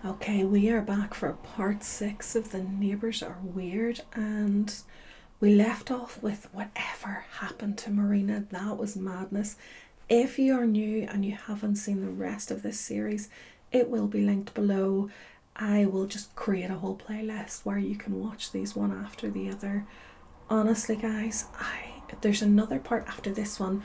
Okay, we are back for part 6 of the Neighbours Are Weird, and we left off with whatever happened to Marina. That was madness. If you are new and you haven't seen the rest of this series, it will be linked below. I will just create a whole playlist where you can watch these one after the other. Honestly, guys, there's another part after this one,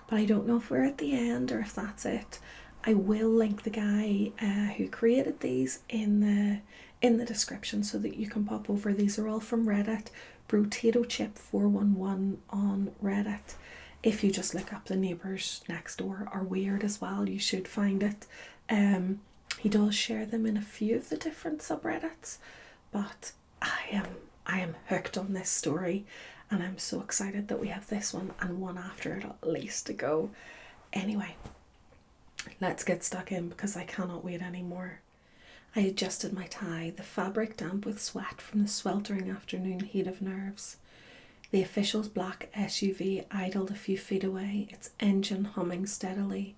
but I don't know if we're at the end or if that's it. I will link the guy who created these in the description so that you can pop over. These are all from Reddit. Brotato Chip 411 on Reddit. If you just look up the Neighbours Next Door Are Weird as well, you should find it. He does share them in a few of the different subreddits, but I am hooked on this story, and I'm so excited that we have this one and one after it at least to go. Anyway, let's get stuck in because I cannot wait anymore. I adjusted my tie, the fabric damp with sweat from the sweltering afternoon heat of nerves. The official's black SUV idled a few feet away, its engine humming steadily.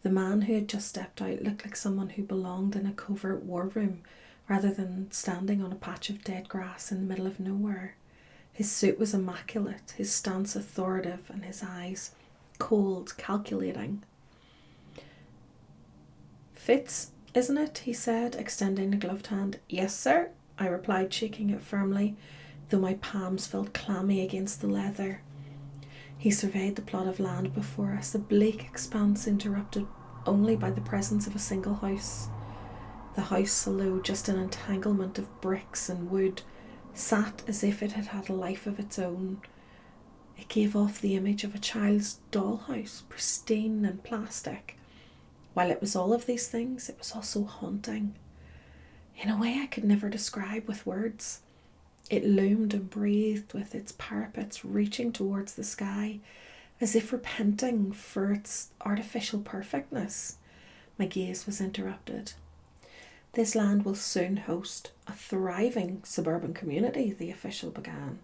The man who had just stepped out looked like someone who belonged in a covert war room rather than standing on a patch of dead grass in the middle of nowhere. His suit was immaculate, his stance authoritative, and his eyes cold, calculating. "Fits, isn't it?" he said, extending a gloved hand. "Yes, sir," I replied, shaking it firmly, though my palms felt clammy against the leather. He surveyed the plot of land before us, a bleak expanse interrupted only by the presence of a single house. The house, although just an entanglement of bricks and wood, sat as if it had had a life of its own. It gave off the image of a child's dollhouse, pristine and plastic. While it was all of these things, it was also haunting. In a way I could never describe with words. It loomed and breathed with its parapets reaching towards the sky, as if repenting for its artificial perfectness. My gaze was interrupted. "This land will soon host a thriving suburban community," the official began,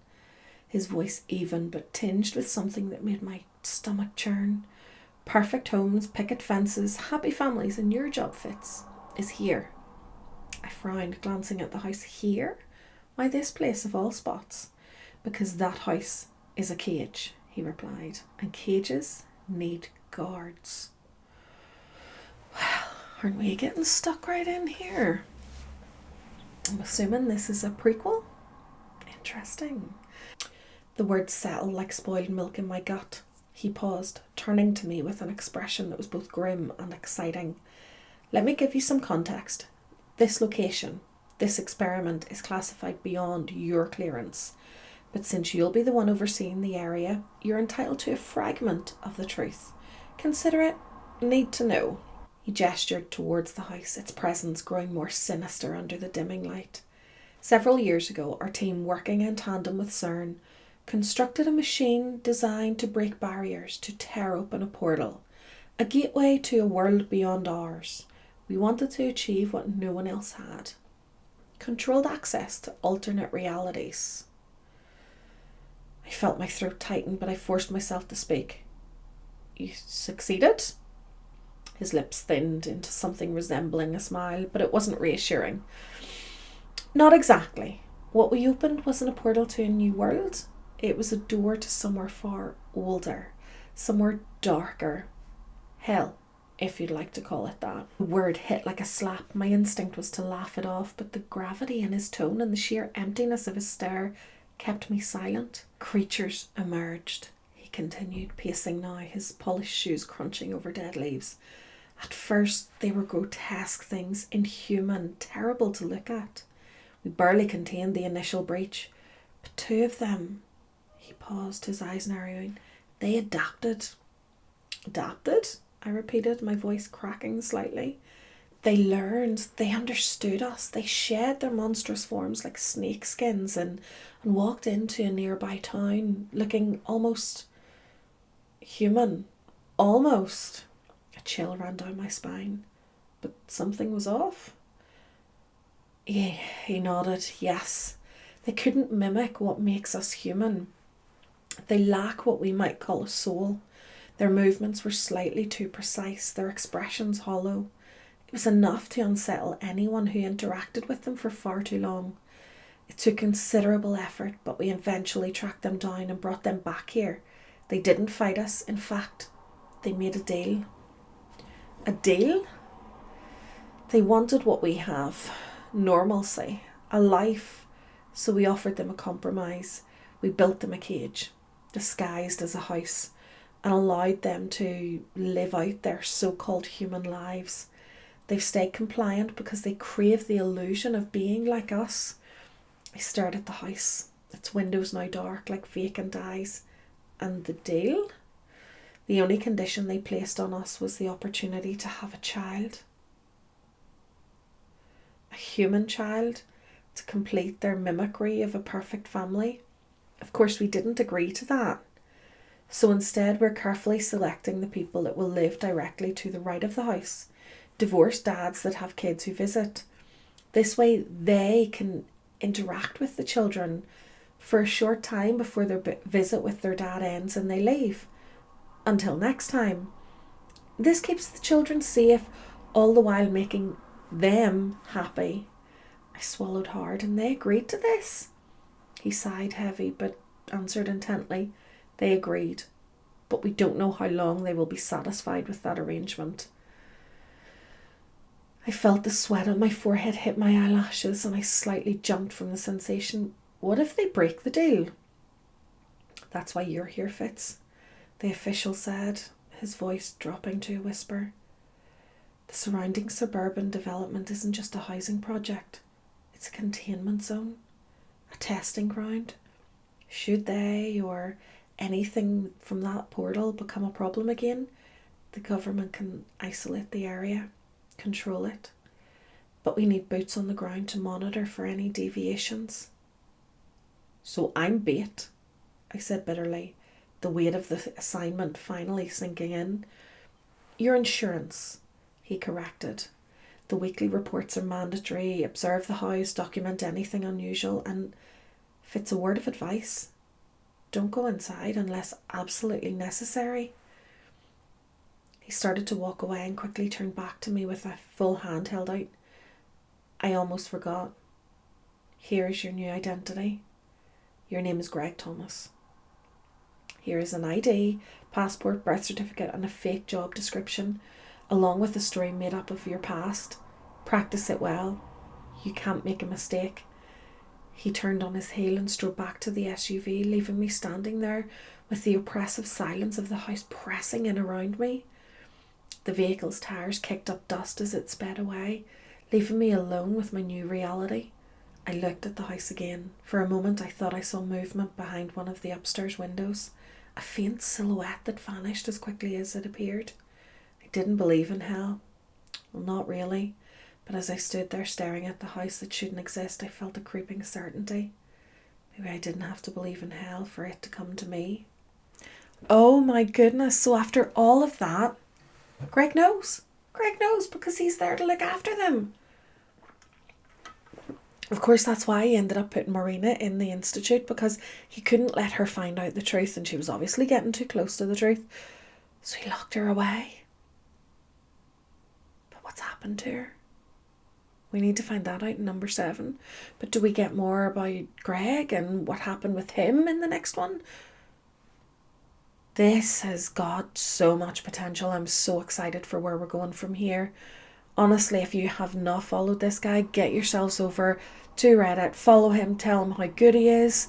his voice even but tinged with something that made my stomach churn. "Perfect homes, picket fences, happy families, and your job is here." I frowned, glancing at the house. Here? Why this place of all spots? "Because that house is a cage," he replied, "and cages need guards." Well, aren't we getting stuck right in here? I'm assuming this is a prequel? Interesting. The words settled like spoiled milk in my gut. He paused, turning to me with an expression that was both grim and exciting. "Let me give you some context. This location, this experiment is classified beyond your clearance. But since you'll be the one overseeing the area, you're entitled to a fragment of the truth. Consider it need to know." He gestured towards the house, its presence growing more sinister under the dimming light. "Several years ago, our team, working in tandem with CERN, constructed a machine designed to break barriers, to tear open a portal, a gateway to a world beyond ours. We wanted to achieve what no one else had: controlled access to alternate realities." I felt my throat tighten, but I forced myself to speak. "You succeeded?" His lips thinned into something resembling a smile, but it wasn't reassuring. "Not exactly. What we opened wasn't a portal to a new world. It was a door to somewhere far older, somewhere darker. Hell, if you'd like to call it that." The word hit like a slap. My instinct was to laugh it off, but the gravity in his tone and the sheer emptiness of his stare kept me silent. "Creatures emerged," he continued, pacing now, his polished shoes crunching over dead leaves. "At first they were grotesque things, inhuman, terrible to look at. We barely contained the initial breach, but two of them," he paused, his eyes narrowing, "they adapted." "Adapted?" I repeated, my voice cracking slightly. "They learned, they understood us, they shed their monstrous forms like snake skins and walked into a nearby town looking almost human. Almost." A chill ran down my spine. "But something was off?" He nodded. "Yes. They couldn't mimic what makes us human. They lack what we might call a soul. Their movements were slightly too precise, their expressions hollow. It was enough to unsettle anyone who interacted with them for far too long. It took considerable effort, but we eventually tracked them down and brought them back here. They didn't fight us. In fact, they made a deal. A deal? They wanted what we have. Normalcy. A life. So we offered them a compromise. We built them a cage, disguised as a house, and allowed them to live out their so-called human lives. They've stayed compliant because they crave the illusion of being like us. I stared at the house, its windows now dark like vacant eyes. And the deal? The only condition they placed on us was the opportunity to have a child. A human child, to complete their mimicry of a perfect family. Of course, we didn't agree to that. So instead, we're carefully selecting the people that will live directly to the right of the house. Divorced dads that have kids who visit. This way, they can interact with the children for a short time before their visit with their dad ends and they leave. Until next time. This keeps the children safe, all the while making them happy. I swallowed hard and they agreed to this. He sighed heavy but answered intently. They agreed, but we don't know how long they will be satisfied with that arrangement. I felt the sweat on my forehead hit my eyelashes and I slightly jumped from the sensation. What if they break the deal? That's why you're here, Fitz, the official said, his voice dropping to a whisper. The surrounding suburban development isn't just a housing project. It's a containment zone, a testing ground. Should they or anything from that portal become a problem again, the government can isolate the area, control it. But we need boots on the ground to monitor for any deviations. So I'm bait, I said bitterly, the weight of the assignment finally sinking in. Your insurance, he corrected. The weekly reports are mandatory. Observe the house, document anything unusual, and if it's a word of advice, don't go inside unless absolutely necessary. He started to walk away and quickly turned back to me with a full hand held out. I almost forgot. Here is your new identity. Your name is Greg Thomas. Here is an ID, passport, birth certificate, and a fake job description, along with a story made up of your past. Practice it well. You can't make a mistake. He turned on his heel and strode back to the SUV, leaving me standing there with the oppressive silence of the house pressing in around me. The vehicle's tires kicked up dust as it sped away, leaving me alone with my new reality. I looked at the house again. For a moment I thought I saw movement behind one of the upstairs windows, a faint silhouette that vanished as quickly as it appeared. I didn't believe in hell. Well, not really. But as I stood there staring at the house that shouldn't exist, I felt a creeping certainty. Maybe I didn't have to believe in hell for it to come to me. Oh my goodness, so after all of that, Greg knows. Greg knows because he's there to look after them. Of course, that's why he ended up putting Marina in the institute, because he couldn't let her find out the truth, and she was obviously getting too close to the truth. So he locked her away. But what's happened to her? We need to find that out in number 7. But do we get more about Greg and what happened with him in the next one? This has got so much potential. I'm so excited for where we're going from here. Honestly, if you have not followed this guy, get yourselves over to Reddit, follow him, tell him how good he is.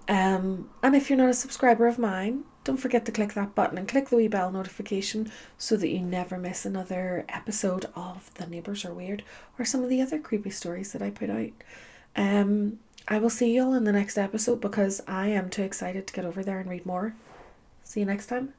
And if you're not a subscriber of mine, don't forget to click that button and click the wee bell notification so that you never miss another episode of The Neighbours Are Weird or some of the other creepy stories that I put out. I will see you all in the next episode because I am too excited to get over there and read more. See you next time.